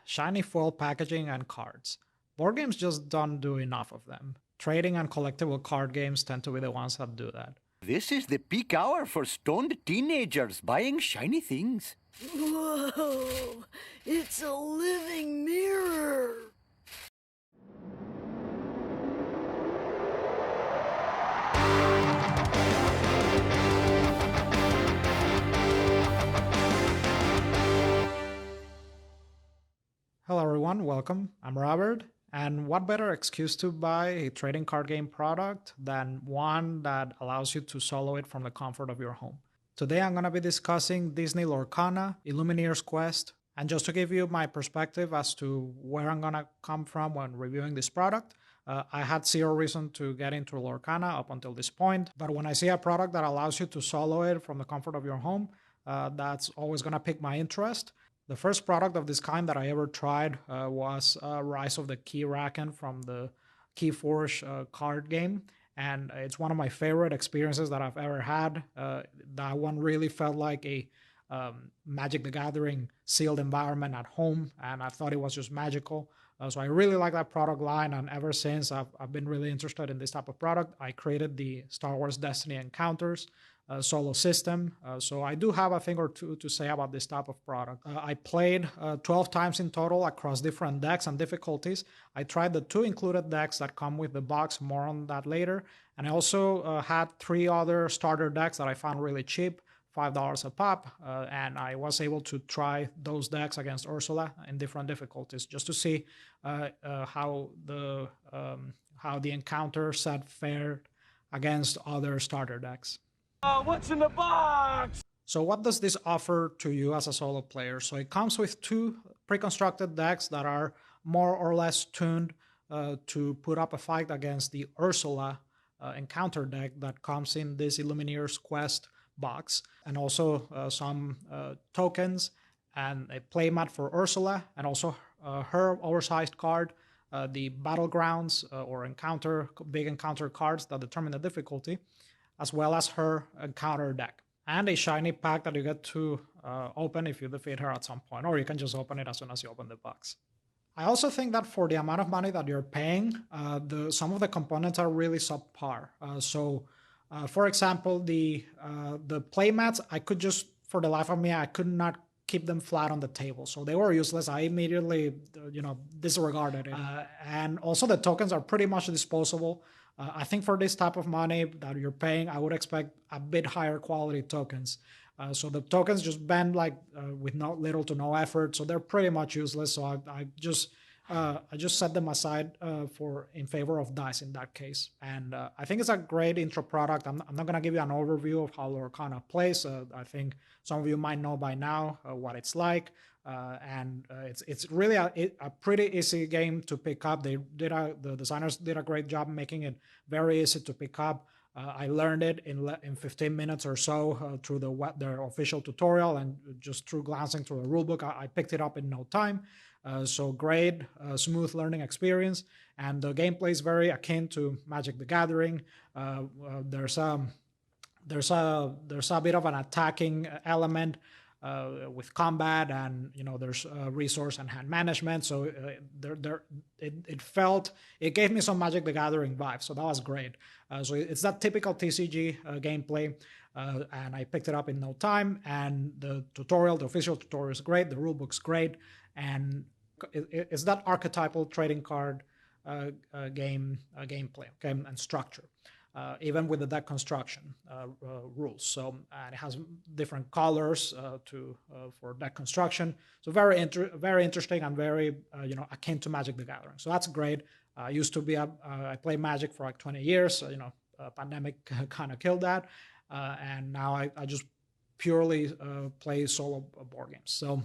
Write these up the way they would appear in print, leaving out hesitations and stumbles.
Shiny foil packaging and cards. Board games just don't do enough of them. Trading and collectible card games tend to be the ones that do that. This is the peak hour for stoned teenagers buying shiny things. Whoa! It's a living mirror! Hello everyone, welcome. I'm Robert, and what better excuse to buy a trading card game product than one that allows you to solo it from the comfort of your home. Today I'm going to be discussing Disney Lorcana, Illumineer's Quest, and just to give you my perspective as to where I'm going to come from when reviewing this product, I had zero reason to get into Lorcana up until this point, but when I see a product that allows you to solo it from the comfort of your home, that's always going to pique my interest. The first product of this kind that I ever tried was Rise of the Keyraken from the Keyforge card game. And it's one of my favorite experiences that I've ever had. That one really felt like a Magic the Gathering sealed environment at home, and I thought it was just magical. So I really like that product line, and ever since I've been really interested in this type of product. I created the Star Wars Destiny Encounters solo system. So I do have a thing or two to say about this type of product. I played 12 times in total across different decks and difficulties. I tried the 2 included decks that come with the box, more on that later. And I also had 3 other starter decks that I found really cheap, $5 a pop, and I was able to try those decks against Ursula in different difficulties just to see how the encounter set fared against other starter decks. What's in the box? So what does this offer to you as a solo player? So it comes with 2 pre-constructed decks that are more or less tuned to put up a fight against the Ursula encounter deck that comes in this Illumineer's Quest box, and also some tokens and a playmat for Ursula, and also her oversized card, the battlegrounds or big encounter cards that determine the difficulty, as well as her encounter deck, and a shiny pack that you get to open if you defeat her at some point, or you can just open it as soon as you open the box. I also think that for the amount of money that you're paying, some of the components are really subpar. For example, the playmats, I could just, for the life of me, I could not keep them flat on the table. So they were useless. I immediately, disregarded it. And also the tokens are pretty much disposable. I think for this type of money that you're paying, I would expect a bit higher quality tokens. So the tokens just bend with little to no effort. So they're pretty much useless. So I just set them aside in favor of dice in that case. And I think it's a great intro product. I'm not going to give you an overview of how Lorcana plays. I think some of you might know by now what it's like. And it's really a pretty easy game to pick up. The designers did a great job making it very easy to pick up. I learned it in 15 minutes or so through their official tutorial, and just through glancing through the rulebook, I picked it up in no time. So great, smooth learning experience, and the gameplay is very akin to Magic the Gathering. There's a bit of an attacking element with combat, and there's resource and hand management. So it gave me some Magic the Gathering vibes. So that was great. So it's that typical TCG gameplay, and I picked it up in no time. And the official tutorial is great. The rulebook's great, and it's that archetypal trading card gameplay, okay, and structure. Even with the deck construction rules. So it has different colors for deck construction. So very interesting and very akin to Magic the Gathering. So that's great. I played Magic for like 20 years. Pandemic kind of killed that, and now I just purely play solo board games. So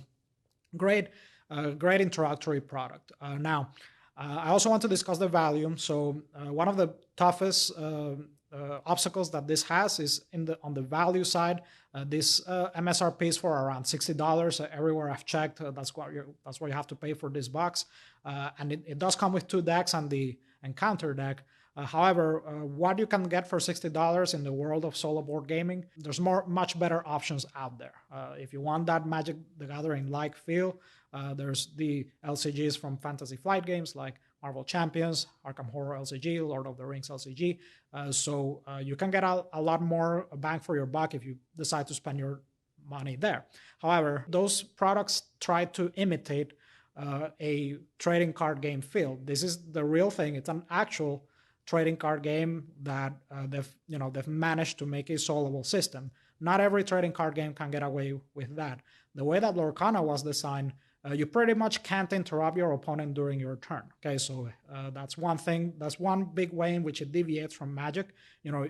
great introductory product. Now. I also want to discuss the value. So one of the toughest obstacles that this has is on the value side. This MSRP is for around $60. Everywhere I've checked, that's what you have to pay for this box. And it does come with 2 decks and the encounter deck. However, what you can get for $60 in the world of solo board gaming, there's much better options out there. If you want that Magic the Gathering-like feel, There's the LCGs from Fantasy Flight games like Marvel Champions, Arkham Horror LCG, Lord of the Rings LCG. So you can get a lot more bang for your buck if you decide to spend your money there. However, those products try to imitate a trading card game feel. This is the real thing. It's an actual trading card game that they've managed to make a soloable system. Not every trading card game can get away with that. The way that Lorcana was designed, you pretty much can't interrupt your opponent during your turn. Okay, so that's one thing. That's one big way in which it deviates from Magic.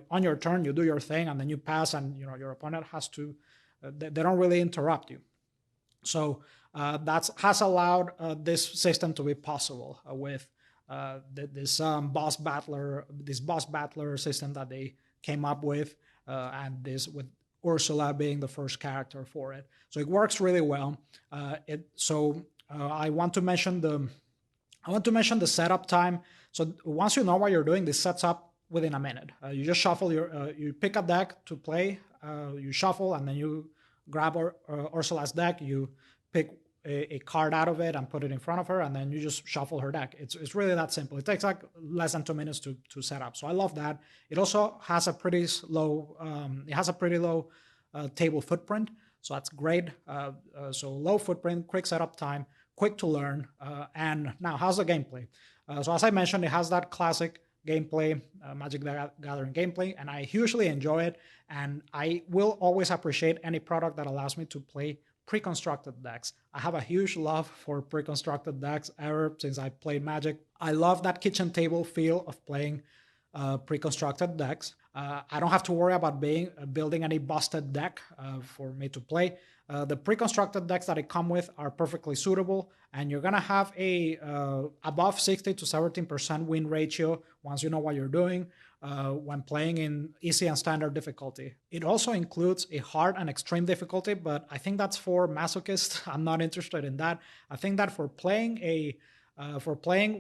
On your turn, you do your thing, and then you pass, and your opponent has to. They don't really interrupt you. So that has allowed this system to be possible with this boss battler system that they came up with, and this with Ursula being the first character for it. So it works really well. I want to mention the setup time. So once you know what you're doing, this sets up within a minute. You just shuffle you pick a deck to play, you shuffle, and then you grab Ursula's deck, you pick a card out of it and put it in front of her, and then you just shuffle her deck. It's really that simple. It takes like less than 2 minutes to set up. So I love that. It also has a pretty low table footprint, so that's great. So low footprint, quick setup time, quick to learn. And now, how's the gameplay? So as I mentioned, it has that classic gameplay, Magic the Gathering gameplay, and I hugely enjoy it. And I will always appreciate any product that allows me to play pre-constructed decks. I have a huge love for pre-constructed decks ever since I played Magic. I love that kitchen table feel of playing pre-constructed decks. I don't have to worry about building any busted deck for me to play. The pre-constructed decks that I come with are perfectly suitable, and you're gonna have a above 60 to 17% win ratio once you know what you're doing when playing in easy and standard difficulty. It also includes a hard and extreme difficulty, but I think that's for masochists. I'm not interested in that. I think that for playing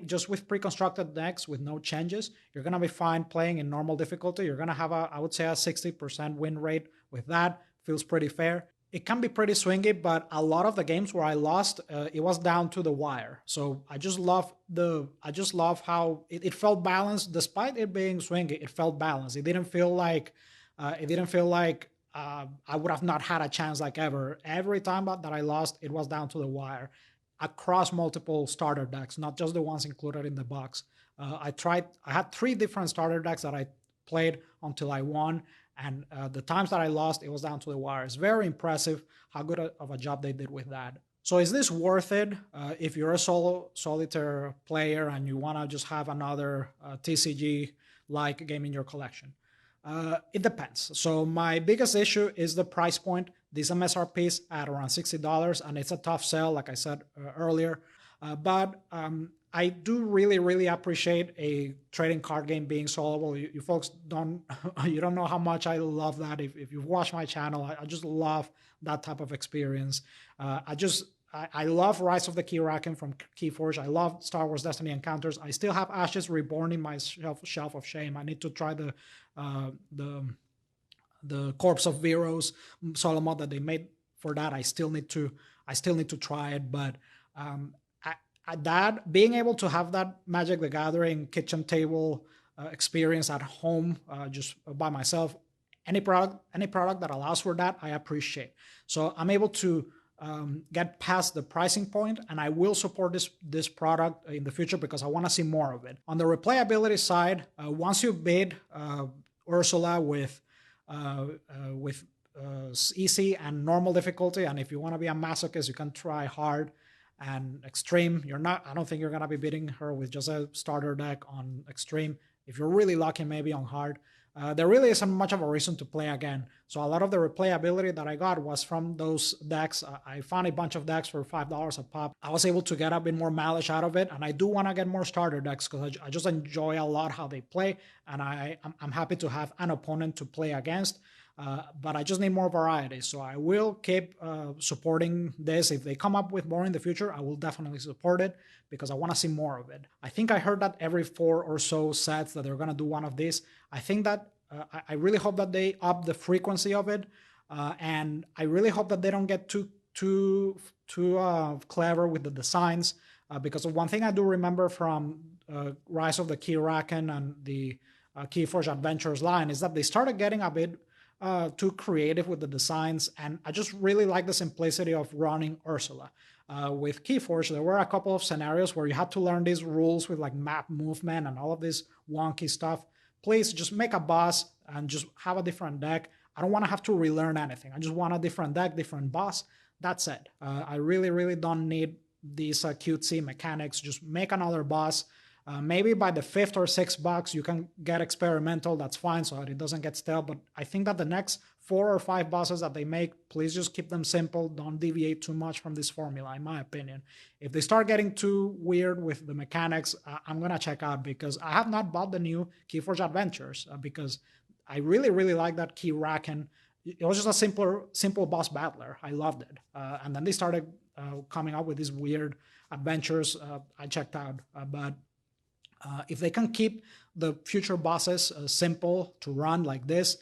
just with pre-constructed decks with no changes, you're gonna be fine playing in normal difficulty. You're gonna have I would say a 60% win rate with that. Feels pretty fair. It can be pretty swingy, but a lot of the games where I lost, it was down to the wire. So I just love how it felt balanced, despite it being swingy. It felt balanced. It didn't feel like I would have not had a chance like ever. Every time that I lost, it was down to the wire across multiple starter decks, not just the ones included in the box. I had 3 different starter decks that I played until I won. And the times that I lost, it was down to the wire. It's very impressive how good of a job they did with that. So is this worth it if you're a solitaire player and you want to just have another TCG-like game in your collection? It depends. So my biggest issue is the price point. These MSRPs at around $60, and it's a tough sell, like I said earlier. But I do really, really appreciate a trading card game being soloable. You folks don't know how much I love that. If you've watched my channel, I just love that type of experience. I love Rise of the Keyraken from Keyforge. I love Star Wars Destiny Encounters. I still have Ashes Reborn in my shelf of shame. I need to try the Corpse of Veros solo mod that they made for that. I still need to try it, but that being able to have that Magic the Gathering kitchen table experience at home, just by myself, any product that allows for that, I appreciate. So I'm able to get past the pricing point, and I will support this product in the future because I want to see more of it. On the replayability side, once you beat Ursula with easy and normal difficulty, and if you want to be a masochist, you can try hard and extreme. I don't think you're gonna be beating her with just a starter deck on extreme. If you're really lucky, maybe on hard. There really isn't much of a reason to play again. So a lot of the replayability that I got was from those decks. I found a bunch of decks for $5 a pop. I was able to get a bit more mileage out of it, and I do want to get more starter decks because I just enjoy a lot how they play, and I'm happy to have an opponent to play against. But I just need more variety. So I will keep supporting this. If they come up with more in the future, I will definitely support it because I want to see more of it. I think I heard that every 4 or so sets that they're going to do one of these. I think that I really hope that they up the frequency of it. And I really hope that they don't get too clever with the designs, because one thing I do remember from Rise of the Kiraken and the Keyforge Adventures line is that they started getting a bit too creative with the designs, and I just really like the simplicity of running Ursula. With Keyforge, there were a couple of scenarios where you had to learn these rules with like map movement and all of this wonky stuff. Please just make a boss and just have a different deck. I don't want to have to relearn anything. I just want a different deck, different boss. That's it. I really, really don't need these cutesy mechanics. Just make another boss. Maybe by the 5th or 6th box, you can get experimental. That's fine, so that it doesn't get stale. But I think that the next 4 or 5 bosses that they make, please just keep them simple. Don't deviate too much from this formula, in my opinion. If they start getting too weird with the mechanics, I'm going to check out, because I have not bought the new Keyforge Adventures because I really, really like that Kiraken. It was just a simple boss battler. I loved it. And then they started coming up with these weird adventures. I checked out. But if they can keep the future bosses simple to run like this,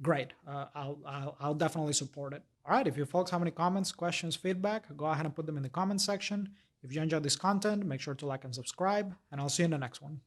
great. I'll definitely support it. All right, if you folks have any comments, questions, feedback, go ahead and put them in the comment section. If you enjoyed this content, make sure to like and subscribe, and I'll see you in the next one.